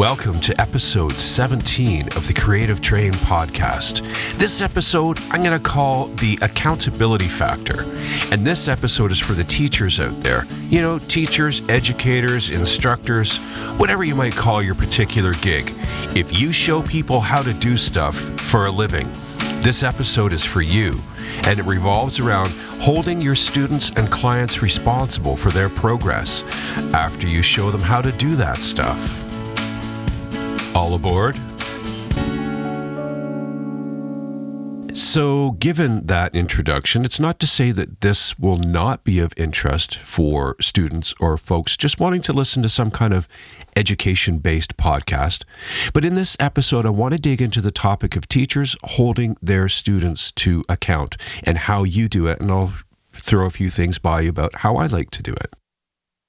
Welcome to episode 17 of the Creative Train podcast. This episode I'm going to call the accountability factor. And this episode is for the teachers out there. You know, teachers, educators, instructors, whatever you might call your particular gig. If you show people how to do stuff for a living, this episode is for you. And it revolves around holding your students and clients responsible for their progress after you show them how to do that stuff. All aboard? So, given that introduction, it's not to say that this will not be of interest for students or folks just wanting to listen to some kind of education-based podcast. But in this episode, I want to dig into the topic of teachers holding their students to account and how you do it. And I'll throw a few things by you about how I like to do it.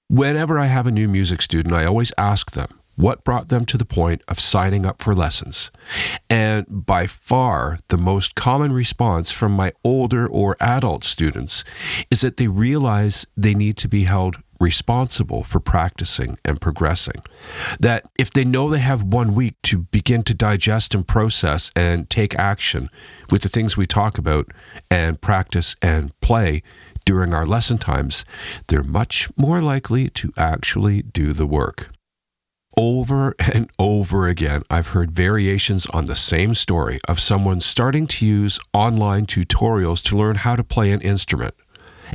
Whenever I have a new music student, I always ask them, what brought them to the point of signing up for lessons? And by far, the most common response from my older or adult students is that they realize they need to be held responsible for practicing and progressing. That if they know they have 1 week to begin to digest and process and take action with the things we talk about and practice and play during our lesson times, they're much more likely to actually do the work. Over and over again, I've heard variations on the same story of someone starting to use online tutorials to learn how to play an instrument.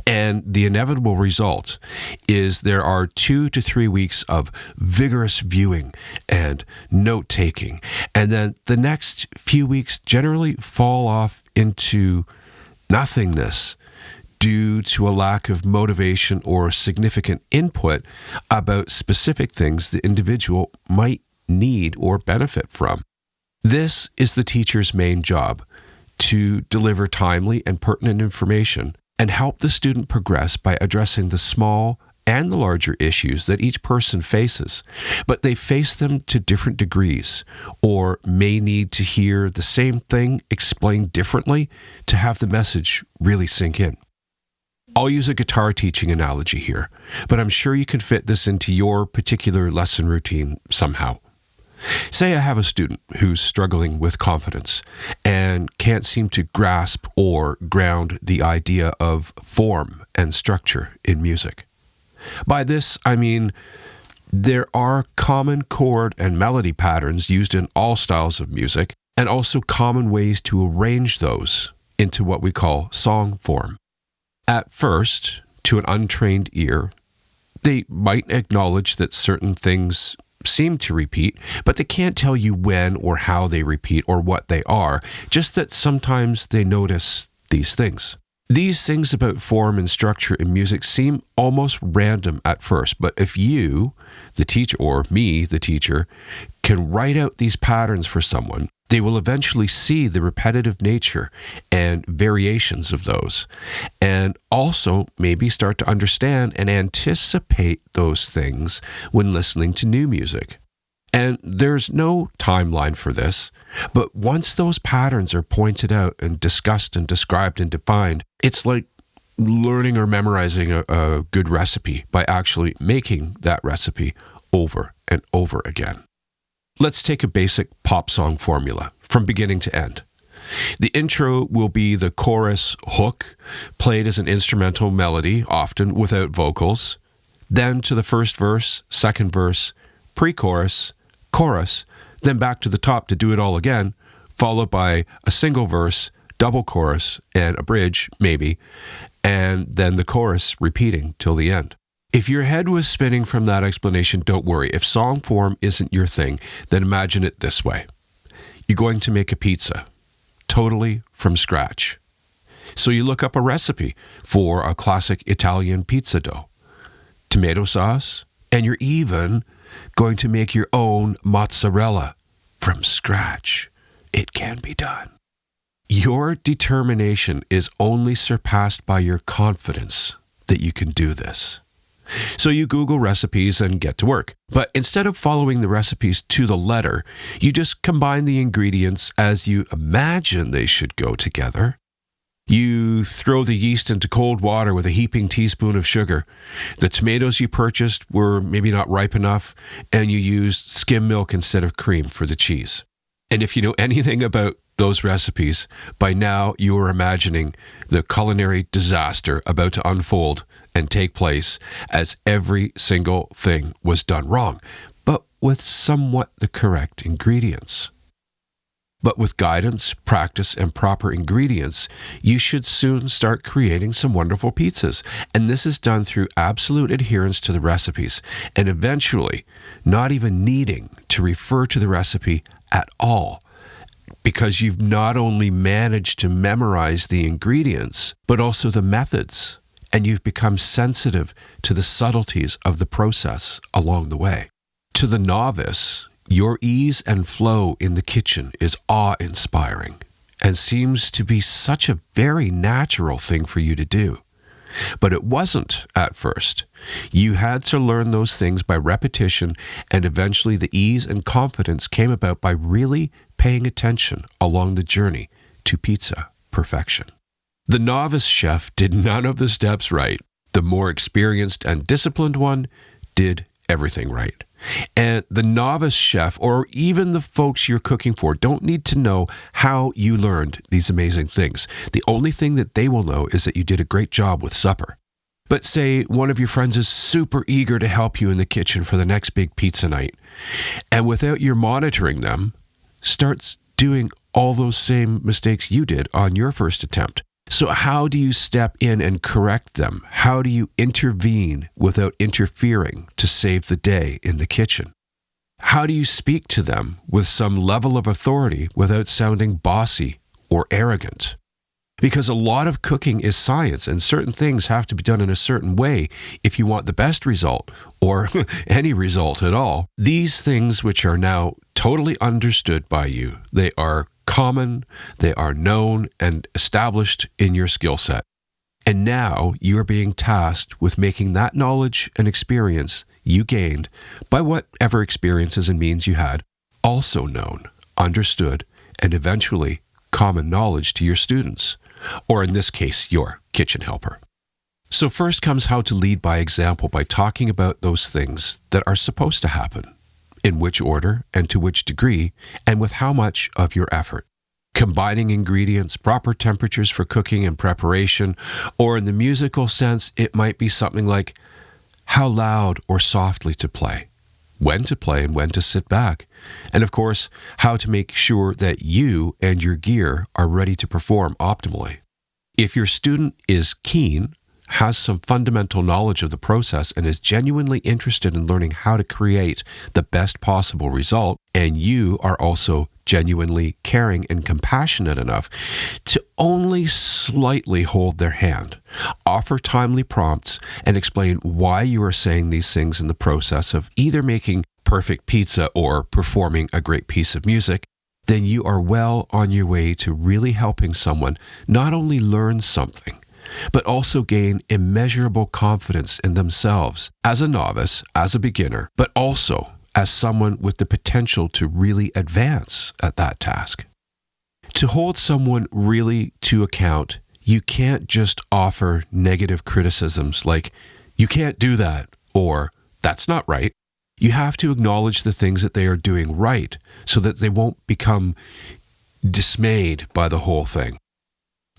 And the inevitable result is there are 2 to 3 weeks of vigorous viewing and note-taking. And then the next few weeks generally fall off into nothingness due to a lack of motivation or significant input about specific things the individual might need or benefit from. This is the teacher's main job, to deliver timely and pertinent information and help the student progress by addressing the small and the larger issues that each person faces, but they face them to different degrees or may need to hear the same thing explained differently to have the message really sink in. I'll use a guitar teaching analogy here, but I'm sure you can fit this into your particular lesson routine somehow. Say I have a student who's struggling with confidence and can't seem to grasp or ground the idea of form and structure in music. By this, I mean there are common chord and melody patterns used in all styles of music, and also common ways to arrange those into what we call song form. At first, to an untrained ear, they might acknowledge that certain things seem to repeat, but they can't tell you when or how they repeat or what they are, just that sometimes they notice these things. These things about form and structure in music seem almost random at first, but if you, the teacher, or me, the teacher, can write out these patterns for someone, they will eventually see the repetitive nature and variations of those, and also maybe start to understand and anticipate those things when listening to new music. And there's no timeline for this, but once those patterns are pointed out and discussed and described and defined, it's like learning or memorizing a good recipe by actually making that recipe over and over again. Let's take a basic pop song formula from beginning to end. The intro will be the chorus hook, played as an instrumental melody, often without vocals. Then to the first verse, second verse, pre-chorus, chorus, then back to the top to do it all again, followed by a single verse, double chorus, and a bridge, maybe, and then the chorus repeating till the end. If your head was spinning from that explanation, don't worry. If song form isn't your thing, then imagine it this way. You're going to make a pizza, totally from scratch. So you look up a recipe for a classic Italian pizza dough, tomato sauce, and you're even going to make your own mozzarella from scratch. It can be done. Your determination is only surpassed by your confidence that you can do this. So you Google recipes and get to work. But instead of following the recipes to the letter, you just combine the ingredients as you imagine they should go together. You throw the yeast into cold water with a heaping teaspoon of sugar. The tomatoes you purchased were maybe not ripe enough, and you used skim milk instead of cream for the cheese. And if you know anything about those recipes, by now you are imagining the culinary disaster about to unfold and take place as every single thing was done wrong, but with somewhat the correct ingredients. But with guidance, practice, and proper ingredients, you should soon start creating some wonderful pizzas. And this is done through absolute adherence to the recipes, and eventually not even needing to refer to the recipe at all, because you've not only managed to memorize the ingredients, but also the methods, and you've become sensitive to the subtleties of the process along the way. To the novice, your ease and flow in the kitchen is awe-inspiring and seems to be such a very natural thing for you to do. But it wasn't at first. You had to learn those things by repetition, and eventually the ease and confidence came about by really paying attention along the journey to pizza perfection. The novice chef did none of the steps right. The more experienced and disciplined one did everything right. And the novice chef, or even the folks you're cooking for, don't need to know how you learned these amazing things. The only thing that they will know is that you did a great job with supper. But say one of your friends is super eager to help you in the kitchen for the next big pizza night, and without your monitoring them, starts doing all those same mistakes you did on your first attempt. So how do you step in and correct them? How do you intervene without interfering to save the day in the kitchen? How do you speak to them with some level of authority without sounding bossy or arrogant? Because a lot of cooking is science, and certain things have to be done in a certain way if you want the best result, or any result at all. These things, which are now totally understood by you, they are common, they are known and established in your skill set. And now you're being tasked with making that knowledge and experience you gained by whatever experiences and means you had also known, understood, and eventually common knowledge to your students, or in this case, your kitchen helper. So first comes how to lead by example by talking about those things that are supposed to happen, in which order and to which degree, and with how much of your effort. Combining ingredients, proper temperatures for cooking and preparation, or in the musical sense, it might be something like how loud or softly to play, when to play and when to sit back, and of course, how to make sure that you and your gear are ready to perform optimally. If your student is keen, has some fundamental knowledge of the process, and is genuinely interested in learning how to create the best possible result, and you are also genuinely caring and compassionate enough to only slightly hold their hand, offer timely prompts, and explain why you are saying these things in the process of either making perfect pizza or performing a great piece of music, then you are well on your way to really helping someone not only learn something, but also gain immeasurable confidence in themselves as a novice, as a beginner, but also as someone with the potential to really advance at that task. To hold someone really to account, you can't just offer negative criticisms like, you can't do that, or that's not right. You have to acknowledge the things that they are doing right so that they won't become dismayed by the whole thing.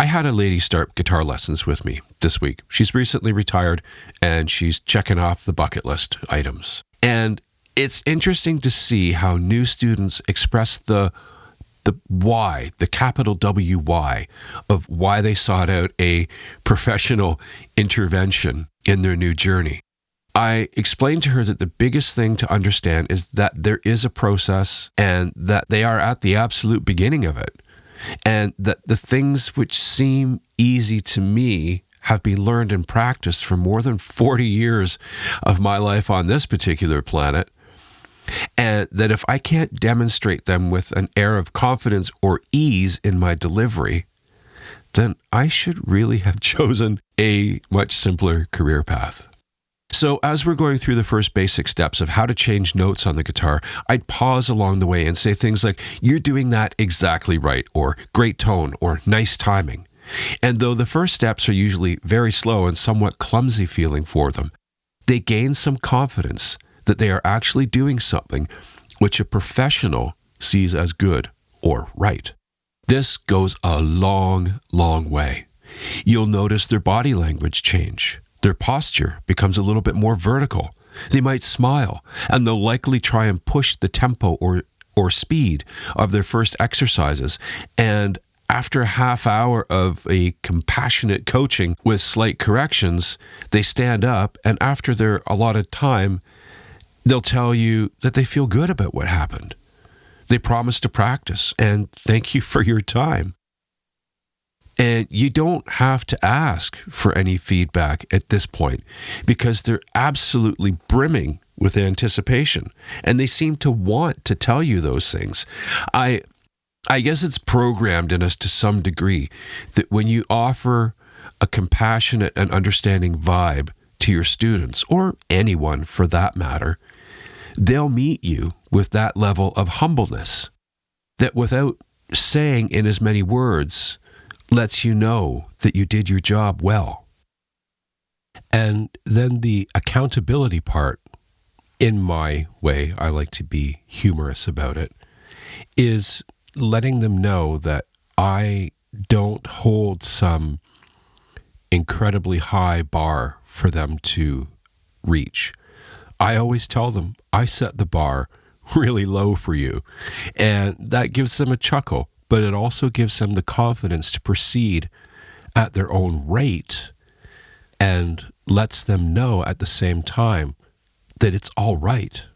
I had a lady start guitar lessons with me this week. She's recently retired and she's checking off the bucket list items. And it's interesting to see how new students express the why, the capital W-Y, of why they sought out a professional intervention in their new journey. I explained to her that the biggest thing to understand is that there is a process and that they are at the absolute beginning of it. And that the things which seem easy to me have been learned and practiced for more than 40 years of my life on this particular planet. And that if I can't demonstrate them with an air of confidence or ease in my delivery, then I should really have chosen a much simpler career path. So as we're going through the first basic steps of how to change notes on the guitar, I'd pause along the way and say things like, you're doing that exactly right, or great tone, or nice timing. And though the first steps are usually very slow and somewhat clumsy feeling for them, they gain some confidence that they are actually doing something which a professional sees as good or right. This goes a long, long way. You'll notice their body language change. Their posture becomes a little bit more vertical. They might smile, and they'll likely try and push the tempo or speed of their first exercises. And after a half hour of a compassionate coaching with slight corrections, they stand up, and after their allotted time, they'll tell you that they feel good about what happened. They promise to practice, and thank you for your time. And you don't have to ask for any feedback at this point because they're absolutely brimming with anticipation, and they seem to want to tell you those things. I guess it's programmed in us to some degree that when you offer a compassionate and understanding vibe to your students, or anyone for that matter, they'll meet you with that level of humbleness that without saying in as many words lets you know that you did your job well. And then the accountability part, in my way, I like to be humorous about it, is letting them know that I don't hold some incredibly high bar for them to reach. I always tell them I set the bar really low for you, and that gives them a chuckle, but it also gives them the confidence to proceed at their own rate and lets them know at the same time that it's all right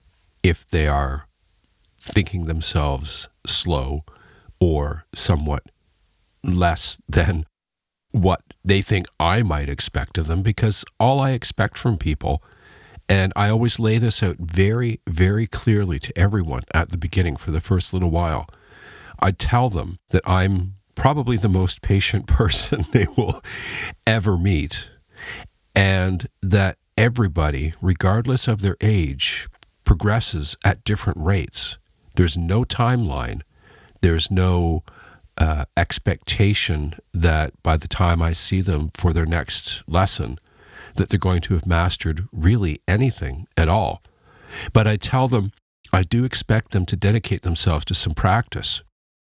if they are thinking themselves slow or somewhat less than what they think I might expect of them, because all I expect from people, and I always lay this out very, very clearly to everyone at the beginning for the first little while, I tell them that I'm probably the most patient person they will ever meet, and that everybody, regardless of their age, progresses at different rates. There's no timeline. There's no expectation that by the time I see them for their next lesson, that they're going to have mastered really anything at all. But I tell them I do expect them to dedicate themselves to some practice.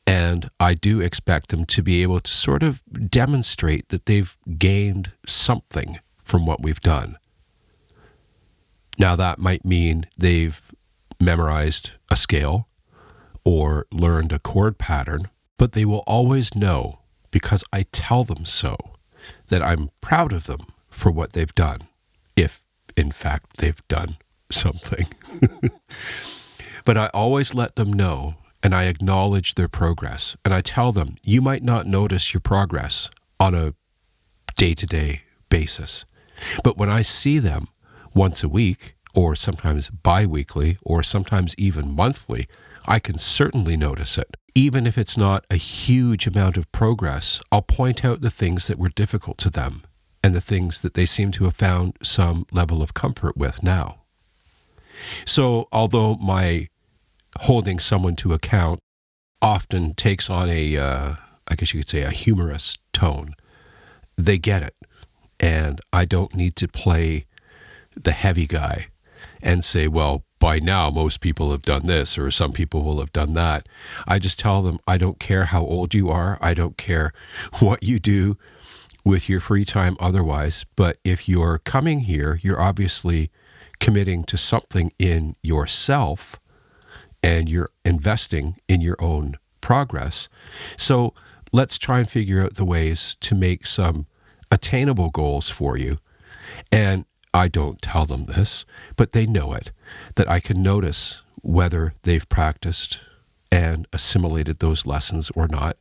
And I do expect them to be able to sort of demonstrate that they've gained something from what we've done. Now, that might mean they've memorized a scale or learned a chord pattern, but they will always know, because I tell them so, that I'm proud of them for what they've done, if in fact they've done something. But I always let them know, and I acknowledge their progress. And I tell them, you might not notice your progress on a day-to-day basis. But when I see them once a week, or sometimes bi-weekly, or sometimes even monthly, I can certainly notice it. Even if it's not a huge amount of progress, I'll point out the things that were difficult to them and the things that they seem to have found some level of comfort with now. So although my holding someone to account often takes on I guess you could say, a humorous tone, they get it. And I don't need to play the heavy guy and say, well, by now most people have done this, or some people will have done that. I just tell them, I don't care how old you are. I don't care what you do with your free time otherwise. But if you're coming here, you're obviously committing to something in yourself, and you're investing in your own progress. So let's try and figure out the ways to make some attainable goals for you. And I don't tell them this, but they know it, that I can notice whether they've practiced and assimilated those lessons or not.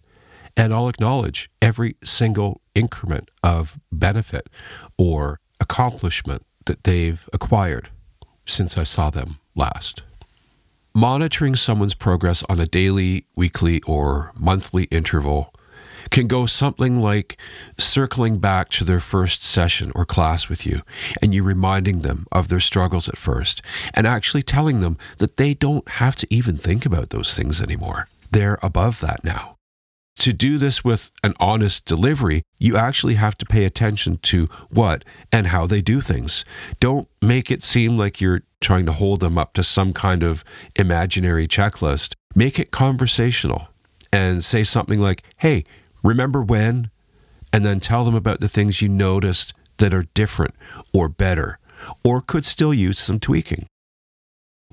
And I'll acknowledge every single increment of benefit or accomplishment that they've acquired since I saw them last. Monitoring someone's progress on a daily, weekly, or monthly interval can go something like circling back to their first session or class with you, and you reminding them of their struggles at first, and actually telling them that they don't have to even think about those things anymore. They're above that now. to do this with an honest delivery, you actually have to pay attention to what and how they do things. Don't make it seem like you're trying to hold them up to some kind of imaginary checklist. Make it conversational and say something like, hey, remember when? And then tell them about the things you noticed that are different or better or could still use some tweaking.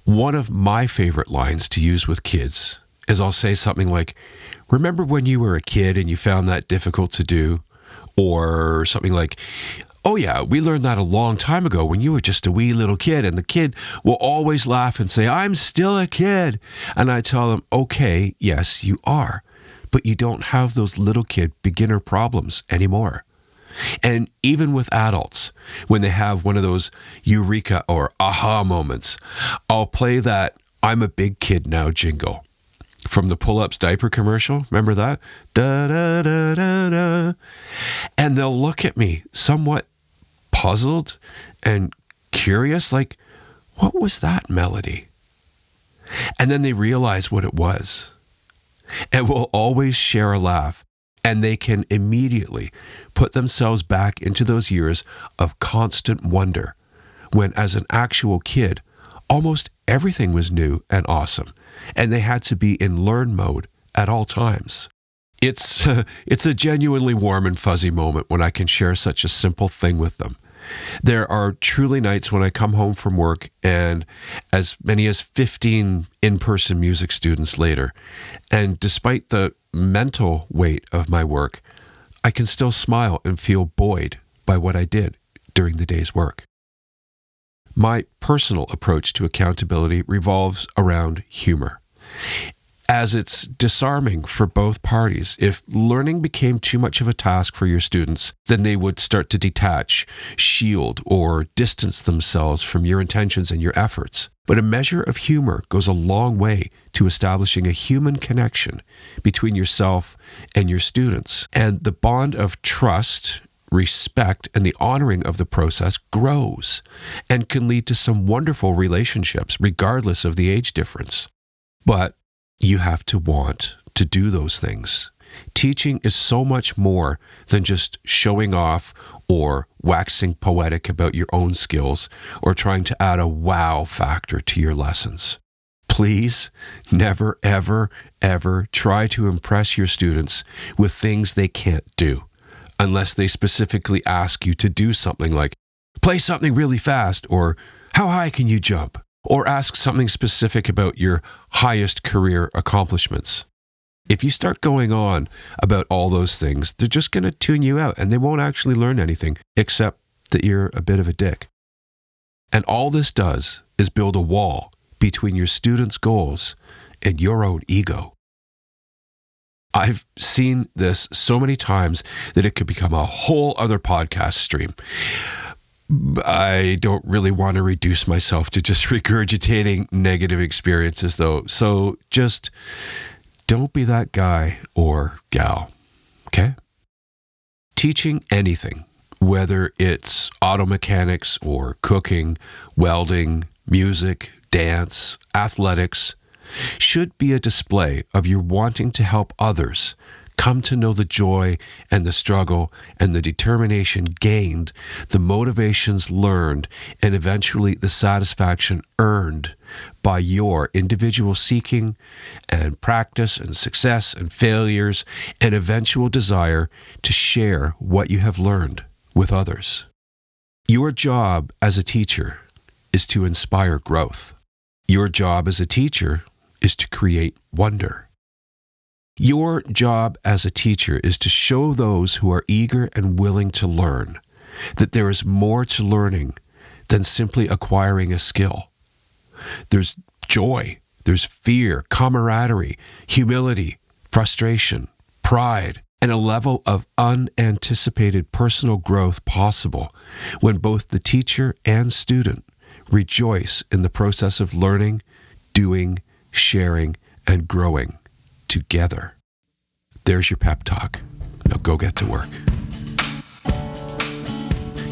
One of my favorite lines to use with kids is I'll say something like, remember when you were a kid and you found that difficult to do? Or something like, oh yeah, we learned that a long time ago when you were just a wee little kid. And the kid will always laugh and say, I'm still a kid. And I tell them, okay, yes, you are. But you don't have those little kid beginner problems anymore. And even with adults, when they have one of those eureka or aha moments, I'll play that I'm a big kid now jingle from the Pull-Ups diaper commercial. Remember that? Da, da, da, da, da. And they'll look at me somewhat puzzled and curious, like, what was that melody? And then they realize what it was. And we'll always share a laugh. And they can immediately put themselves back into those years of constant wonder when, as an actual kid, almost everything was new and awesome, and they had to be in learn mode at all times. It's a genuinely warm and fuzzy moment when I can share such a simple thing with them. There are truly nights when I come home from work and as many as 15 in-person music students later, and despite the mental weight of my work, I can still smile and feel buoyed by what I did during the day's work. My personal approach to accountability revolves around humor, as it's disarming for both parties. If learning became too much of a task for your students, then they would start to detach, shield, or distance themselves from your intentions and your efforts. But a measure of humor goes a long way to establishing a human connection between yourself and your students. And the bond of trust, respect, and the honoring of the process grows and can lead to some wonderful relationships, regardless of the age difference. But you have to want to do those things. Teaching is so much more than just showing off or waxing poetic about your own skills or trying to add a wow factor to your lessons. Please never, ever, ever try to impress your students with things they can't do, unless they specifically ask you to do something like play something really fast, or how high can you jump? Or ask something specific about your highest career accomplishments. If you start going on about all those things, they're just going to tune you out and they won't actually learn anything except that you're a bit of a dick. And all this does is build a wall between your students' goals and your own ego. I've seen this so many times that it could become a whole other podcast stream. I don't really want to reduce myself to just regurgitating negative experiences, though. So just don't be that guy or gal, okay? Teaching anything, whether it's auto mechanics or cooking, welding, music, dance, athletics, should be a display of your wanting to help others come to know the joy and the struggle and the determination gained, the motivations learned, and eventually the satisfaction earned by your individual seeking and practice and success and failures and eventual desire to share what you have learned with others. Your job as a teacher is to inspire growth. Your job as a teacher is to create wonder. Your job as a teacher is to show those who are eager and willing to learn that there is more to learning than simply acquiring a skill. There's joy, there's fear, camaraderie, humility, frustration, pride, and a level of unanticipated personal growth possible when both the teacher and student rejoice in the process of learning, doing, sharing, and growing together. There's your pep talk. Now go get to work.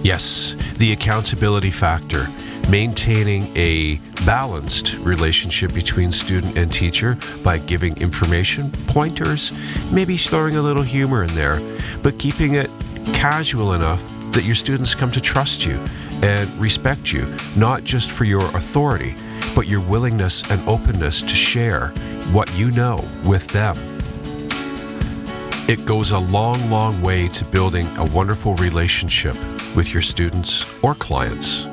Yes, the accountability factor maintaining a balanced relationship between student and teacher by giving information, pointers, maybe throwing a little humor in there, but keeping it casual enough that your students come to trust you and respect you, not just for your authority, but your willingness and openness to share what you know with them. It goes a long, long way to building a wonderful relationship with your students or clients.